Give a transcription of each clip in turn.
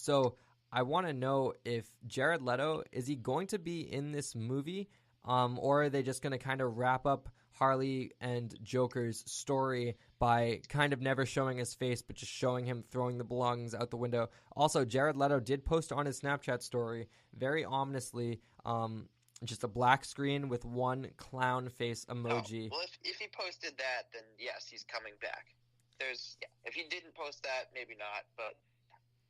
So I want to know if Jared Leto, is he going to be in this movie, or are they just going to kind of wrap up Harley and Joker's story by kind of never showing his face, but just showing him throwing the belongings out the window? Also, Jared Leto did post on his Snapchat story, very ominously, just a black screen with one clown face emoji. Oh, well, if he posted that, then yes, he's coming back. If he didn't post that, maybe not, but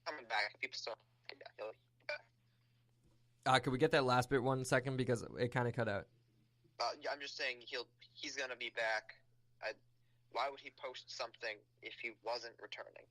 coming back. People still, he'll be back. Could we get that last bit 1 second because it kind of cut out? I'm just saying he's gonna be back. Why would he post something if he wasn't returning?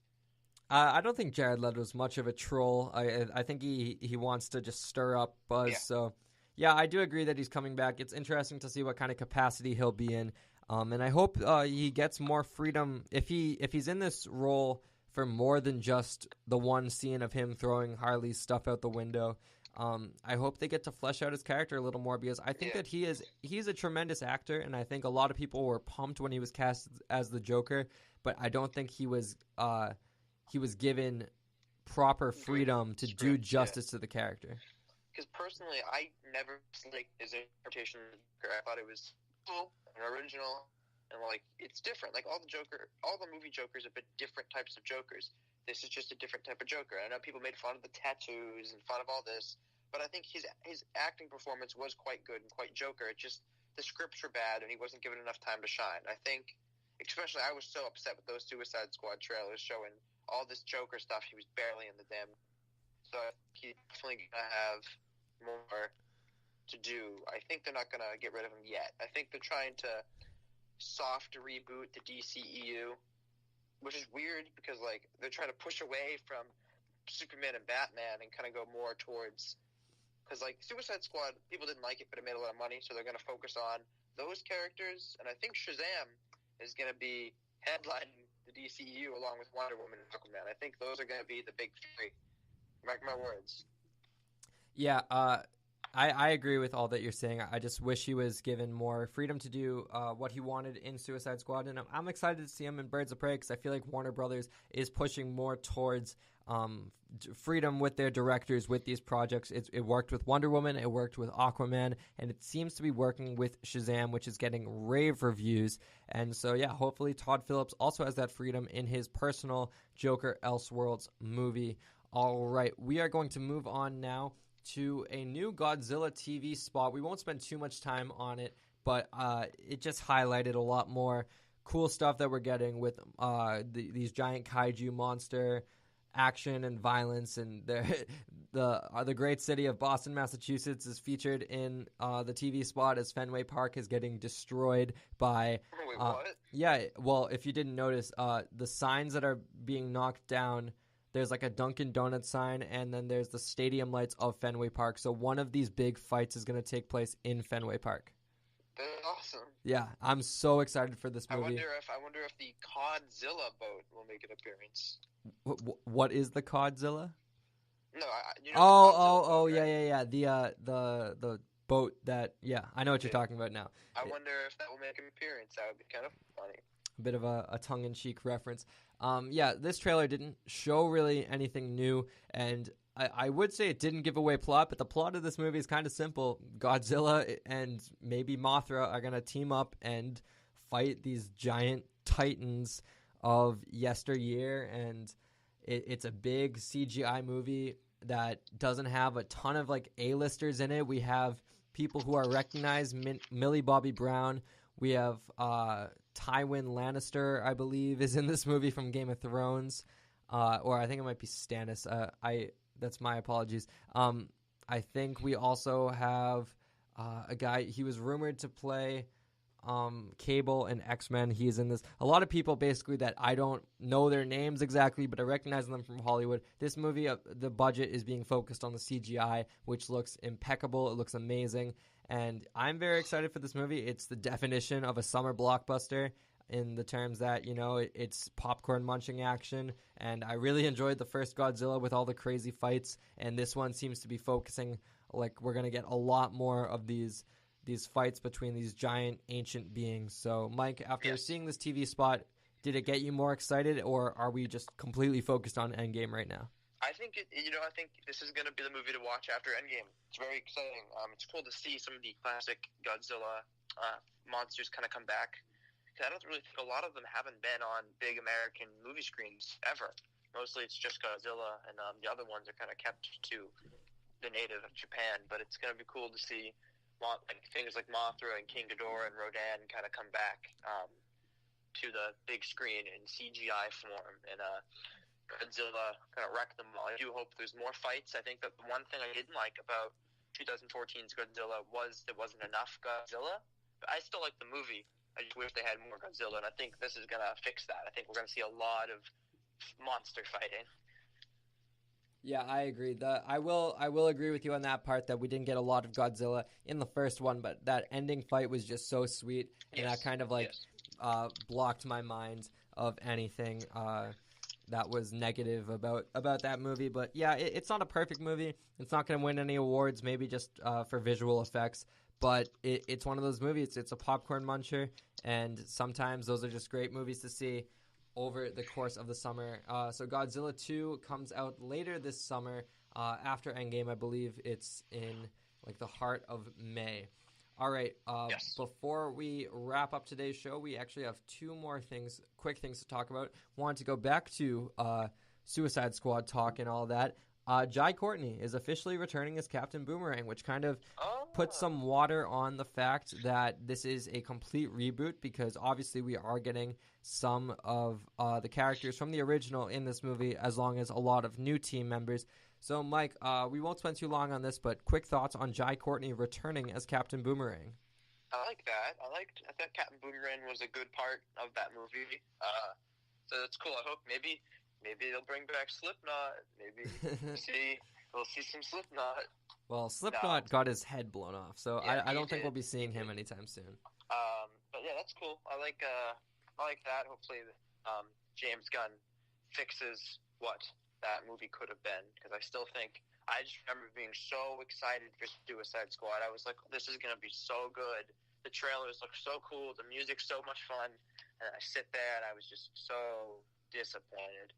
I don't think Jared Leto's much of a troll. I think he wants to just stir up buzz. Yeah. So, yeah, I do agree that he's coming back. It's interesting to see what kind of capacity he'll be in. And I hope he gets more freedom if he's in this role for more than just the one scene of him throwing Harley's stuff out the window. I hope they get to flesh out his character a little more because I think that he's a tremendous actor, and I think a lot of people were pumped when he was cast as the Joker, but I don't think he was given proper freedom to do justice to the character. Because personally, I never liked his interpretation of the Joker. I thought it was cool and original, and it's different. Like all the movie Jokers have been different types of Jokers. This is just a different type of Joker. I know people made fun of the tattoos and fun of all this, but I think his acting performance was quite good and quite Joker. It just the scripts were bad and he wasn't given enough time to shine. I think, especially, I was so upset with those Suicide Squad trailers showing all this Joker stuff. He was barely in the damn. So he's definitely gonna have more to do. I think they're not gonna get rid of him yet. I think they're trying to soft reboot the DCEU, which is weird because they're trying to push away from Superman and Batman and kind of go more towards, because Suicide Squad, people didn't like it, but it made a lot of money, so they're going to focus on those characters. And I think Shazam is going to be headlining the DCEU along with Wonder Woman and Aquaman. I think those are going to be the big three. Mark my words. Yeah, I agree with all that you're saying. I just wish he was given more freedom to do what he wanted in Suicide Squad, and I'm excited to see him in Birds of Prey because I feel like Warner Brothers is pushing more towards freedom with their directors with these projects. It worked with Wonder Woman, it worked with Aquaman, and it seems to be working with Shazam, which is getting rave reviews. And so, yeah, hopefully Todd Phillips also has that freedom in his personal Joker Elseworlds movie. All right, we are going to move on now to a new Godzilla TV spot. We won't spend too much time on it, but it just highlighted a lot more cool stuff that we're getting with these giant kaiju monster action and violence, and the great city of Boston, Massachusetts is featured in the TV spot as Fenway Park is getting destroyed by... Wait, what? Yeah, well, if you didn't notice, the signs that are being knocked down, there's a Dunkin' Donuts sign, and then there's the stadium lights of Fenway Park. So one of these big fights is going to take place in Fenway Park. That's awesome. Yeah, I'm so excited for this movie. I wonder if the Godzilla boat will make an appearance. What is the Godzilla? No, yeah. The boat that, yeah, I know what you're talking about now. I wonder if that will make an appearance. That would be kind of funny. A bit of a tongue-in-cheek reference. Yeah, this trailer didn't show really anything new, and I would say it didn't give away plot, but the plot of this movie is kind of simple. Godzilla and maybe Mothra are going to team up and fight these giant titans of yesteryear, and it's a big CGI movie that doesn't have a ton of A-listers in it. We have people who are recognized, Millie Bobby Brown. We have Tywin Lannister, I believe, is in this movie from Game of Thrones, or I think it might be Stannis. That's my apologies. I think we also have a guy. He was rumored to play Cable and X-Men. He is in this. A lot of people basically that I don't know their names exactly, but I recognize them from Hollywood. This movie, the budget is being focused on the CGI, which looks impeccable. It looks amazing. And I'm very excited for this movie. It's the definition of a summer blockbuster in the terms that, it's popcorn munching action. And I really enjoyed the first Godzilla with all the crazy fights. And this one seems to be focusing, we're going to get a lot more of these fights between these giant ancient beings. So, Mike, after seeing this TV spot, did it get you more excited, or are we just completely focused on Endgame right now? I think I think this is going to be the movie to watch after Endgame. It's very exciting. It's cool to see some of the classic Godzilla monsters kind of come back. Because I don't really think a lot of them haven't been on big American movie screens ever. Mostly it's just Godzilla, and the other ones are kind of kept to the native of Japan. But it's going to be cool to see things like Mothra and King Ghidorah and Rodan kind of come back to the big screen in CGI form. And Godzilla kind of wreck them all. I do hope there's more fights. I think that the one thing I didn't like about 2014's Godzilla was there wasn't enough Godzilla. But I still like the movie. I just wish they had more Godzilla, and I think this is going to fix that. I think we're going to see a lot of monster fighting. Yeah, I agree. I will agree with you on that part that we didn't get a lot of Godzilla in the first one, but that ending fight was just so sweet, and that kind of blocked my mind of anything that was negative about that movie. But yeah, it's not a perfect movie. It's not going to win any awards, maybe just for visual effects. But it's one of those movies. It's a popcorn muncher, and sometimes those are just great movies to see over the course of the summer. So Godzilla 2 comes out later this summer after Endgame. I believe it's in the heart of May. All right. Yes. Before we wrap up today's show, we actually have two more quick things to talk about. Wanted to go back to Suicide Squad talk and all that. Jai Courtney is officially returning as Captain Boomerang, which kind of puts some water on the fact that this is a complete reboot, because obviously we are getting some of the characters from the original in this movie, as long as a lot of new team members. So, Mike, we won't spend too long on this, but quick thoughts on Jai Courtney returning as Captain Boomerang. I like that. I thought Captain Boomerang was a good part of that movie. So that's cool. I hope maybe they'll bring back Slipknot. Maybe we'll see some Slipknot. Well, Slipknot got his head blown off, so yeah, I don't think we'll be seeing him anytime soon. But yeah, that's cool. I like that. Hopefully, James Gunn fixes what that movie could have been, because I just remember being so excited for Suicide Squad. I was like, this is going to be so good. The trailers look so cool. The music's so much fun. And I sit there and I was just so disappointed.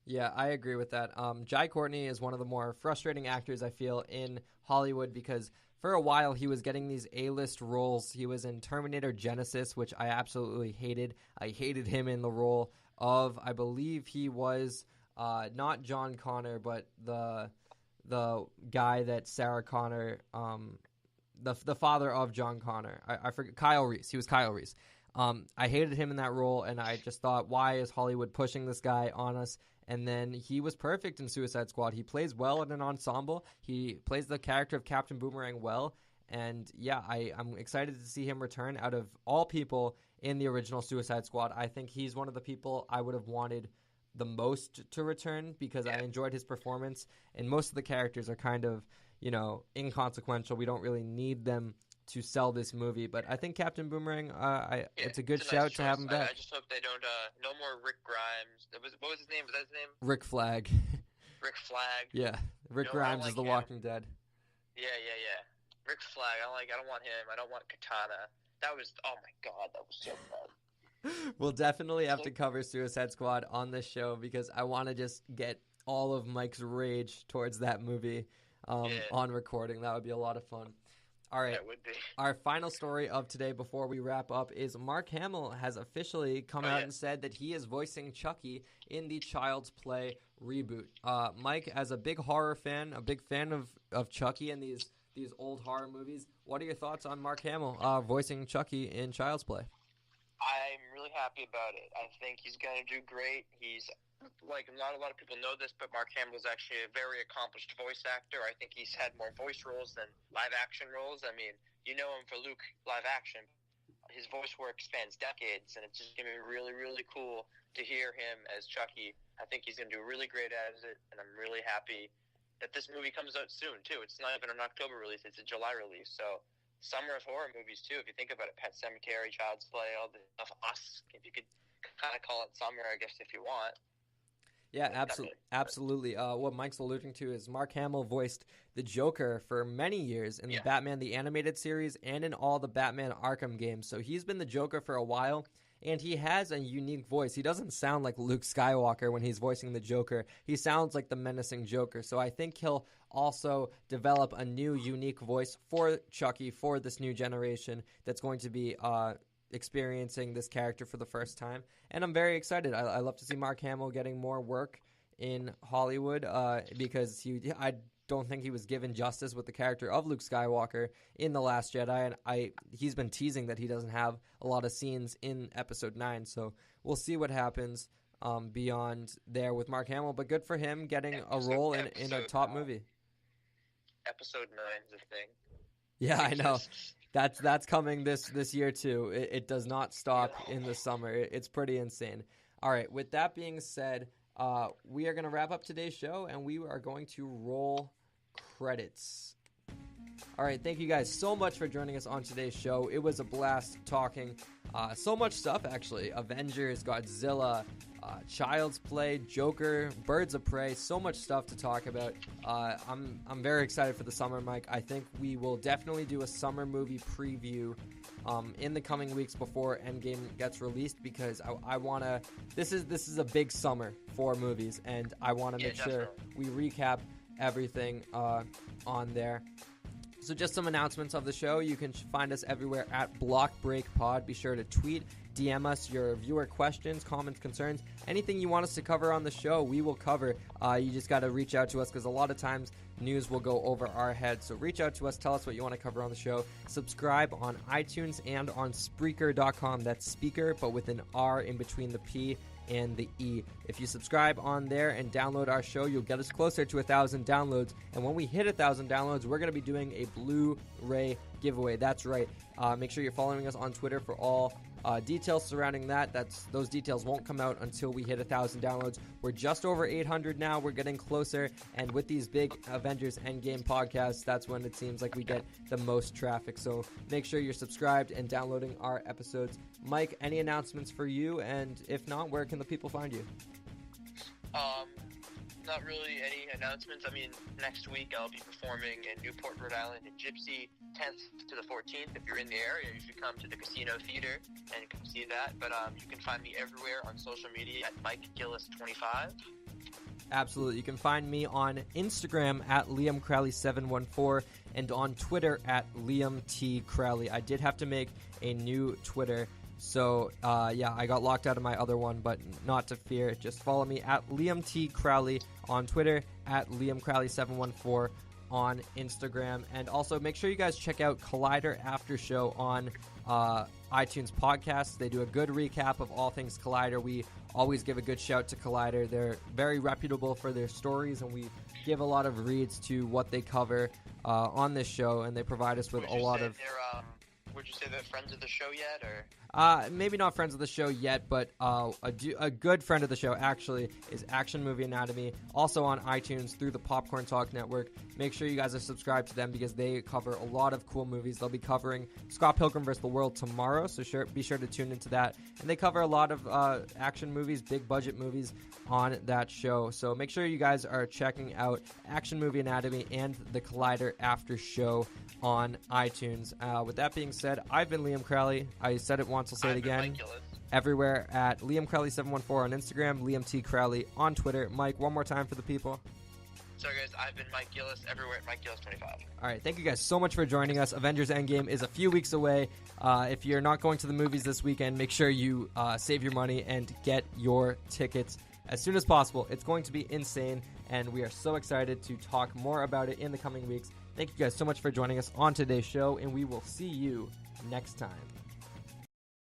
Yeah, I agree with that. Jai Courtney is one of the more frustrating actors, I feel, in Hollywood, because for a while he was getting these A-list roles. He was in Terminator Genesis, which I absolutely hated. I hated him in the role of, I believe he was not John Connor, but the guy that Sarah Connor, the father of John Connor. I forget, Kyle Reese. He was Kyle Reese. I hated him in that role, and I just thought, why is Hollywood pushing this guy on us? And then he was perfect in Suicide Squad. He plays well in an ensemble. He plays the character of Captain Boomerang well. And yeah, I'm excited to see him return. Out of all people in the original Suicide Squad, I think he's one of the people I would have wanted the most to return, because I enjoyed his performance. And most of the characters are kind of, inconsequential. We don't really need them to sell this movie, but I think Captain Boomerang, it's a good shout to have him back. I just hope they don't, no more Rick Grimes. What was his name? Was that his name? Rick Flag. Rick Flag. Yeah, Rick Grimes is The Walking Dead. Yeah. Rick Flag. I don't want him. I don't want Katana. That was, oh my god, that was so bad. We'll definitely have to cover Suicide Squad on this show, because I want to just get all of Mike's rage towards that movie on recording. That would be a lot of fun. All right. That would be. Our final story of today before we wrap up is Mark Hamill has officially come out and said that he is voicing Chucky in the Child's Play reboot. Mike, as a big horror fan, a big fan of Chucky and these old horror movies, what are your thoughts on Mark Hamill voicing Chucky in Child's Play? I'm really happy about it. I think he's going to do great. He's not a lot of people know this, but Mark Hamill is actually a very accomplished voice actor. I think he's had more voice roles than live action roles. I mean, you know him for Luke live action. His voice work spans decades, and it's just going to be really, really cool to hear him as Chucky. I think he's going to do really great as it, and I'm really happy that this movie comes out soon, too. It's not even an October release. It's a July release, so summer of horror movies, too. If you think about it, Pet Sematary, Child's Play, all the stuff, Us, if you could kind of call it summer, I guess, if you want. Yeah, absolutely. What Mike's alluding to is Mark Hamill voiced the Joker for many years in the Batman the Animated Series and in all the Batman Arkham games. So he's been the Joker for a while. and he has a unique voice. He doesn't sound like Luke Skywalker when he's voicing the Joker. He sounds like the menacing Joker. So I think he'll also develop a new, unique voice for Chucky, for this new generation that's going to be experiencing this character for the first time. And I'm very excited. I love to see Mark Hamill getting more work in Hollywood because I don't think he was given justice with the character of Luke Skywalker in The Last Jedi, and he's been teasing that he doesn't have a lot of scenes in Episode 9, so we'll see what happens beyond there with Mark Hamill, but good for him getting a role in a top movie. Episode 9 is a thing. Yeah, I know. That's coming this year too. It does not stop in the summer. It's pretty insane. All right, with that being said, we are going to wrap up today's show, and we are going to roll credits. All right, thank you guys so much for joining us on today's show. It was a blast talking so much stuff, actually. Avengers, Godzilla, Child's Play, Joker, Birds of Prey, so much stuff to talk about. I'm very excited for the summer, Mike. I think we will definitely do a summer movie preview in the coming weeks before Endgame gets released, because I want to. This is a big summer for movies, and I want to make sure we recap everything on there. So just some announcements of the show. You can find us everywhere at Block Break Pod. Be sure to tweet, DM us your viewer questions, comments, concerns, anything you want us to cover on the show, we will cover. You just got to reach out to us, because a lot of times news will go over our heads. So reach out to us, tell us what you want to cover on the show. Subscribe on iTunes and on Spreaker.com. That's speaker, but with an R in between the P and the E. If you subscribe on there and download our show, you'll get us closer to 1,000 downloads. And when we hit 1,000 downloads, we're going to be doing a Blu-ray giveaway. That's right. Make sure you're following us on Twitter for all details surrounding that. Those details won't come out until we hit 1,000 downloads. We're just over 800 now. We're getting closer. And with these big Avengers Endgame podcasts, that's when it seems like we get the most traffic. So make sure you're subscribed and downloading our episodes. Mike, any announcements for you? And if not, where can the people find you? Not really any announcements. I mean, next week I'll be performing in Newport, Rhode Island in Gypsy, 10th to the 14th. If you're in the area, you should come to the Casino Theater and come see that. But you can find me everywhere on social media at MikeGillis25. Absolutely. You can find me on Instagram at LiamCrowley714 and on Twitter at LiamTCrowley. I did have to make a new Twitter. So, I got locked out of my other one, but not to fear. Just follow me at Liam T. Crowley on Twitter, at Liam Crowley714 on Instagram. And also, make sure you guys check out Collider After Show on iTunes Podcasts. They do a good recap of all things Collider. We always give a good shout to Collider. They're very reputable for their stories, and we give a lot of reads to what they cover on this show, and they provide us with a lot of... Would you say they're friends of the show yet, or...? Maybe not friends of the show yet, but a good friend of the show, actually, is Action Movie Anatomy, also on iTunes through the Popcorn Talk Network. Make sure you guys are subscribed to them, because they cover a lot of cool movies. They'll be covering Scott Pilgrim vs. the World tomorrow, so be sure to tune into that. And they cover a lot of action movies, big-budget movies on that show. So make sure you guys are checking out Action Movie Anatomy and the Collider After Show on iTunes. With that being said, I've been Liam Crowley. I said it once, I'll say it again. Everywhere at Liam Crowley714 on Instagram, Liam T. Crowley on Twitter. Mike, one more time for the people. Sorry, guys. I've been Mike Gillis, everywhere at Mike Gillis25. All right. Thank you guys so much for joining us. Avengers Endgame is a few weeks away. If you're not going to the movies this weekend, make sure you save your money and get your tickets as soon as possible. It's going to be insane, and we are so excited to talk more about it in the coming weeks. Thank you guys so much for joining us on today's show, and we will see you next time.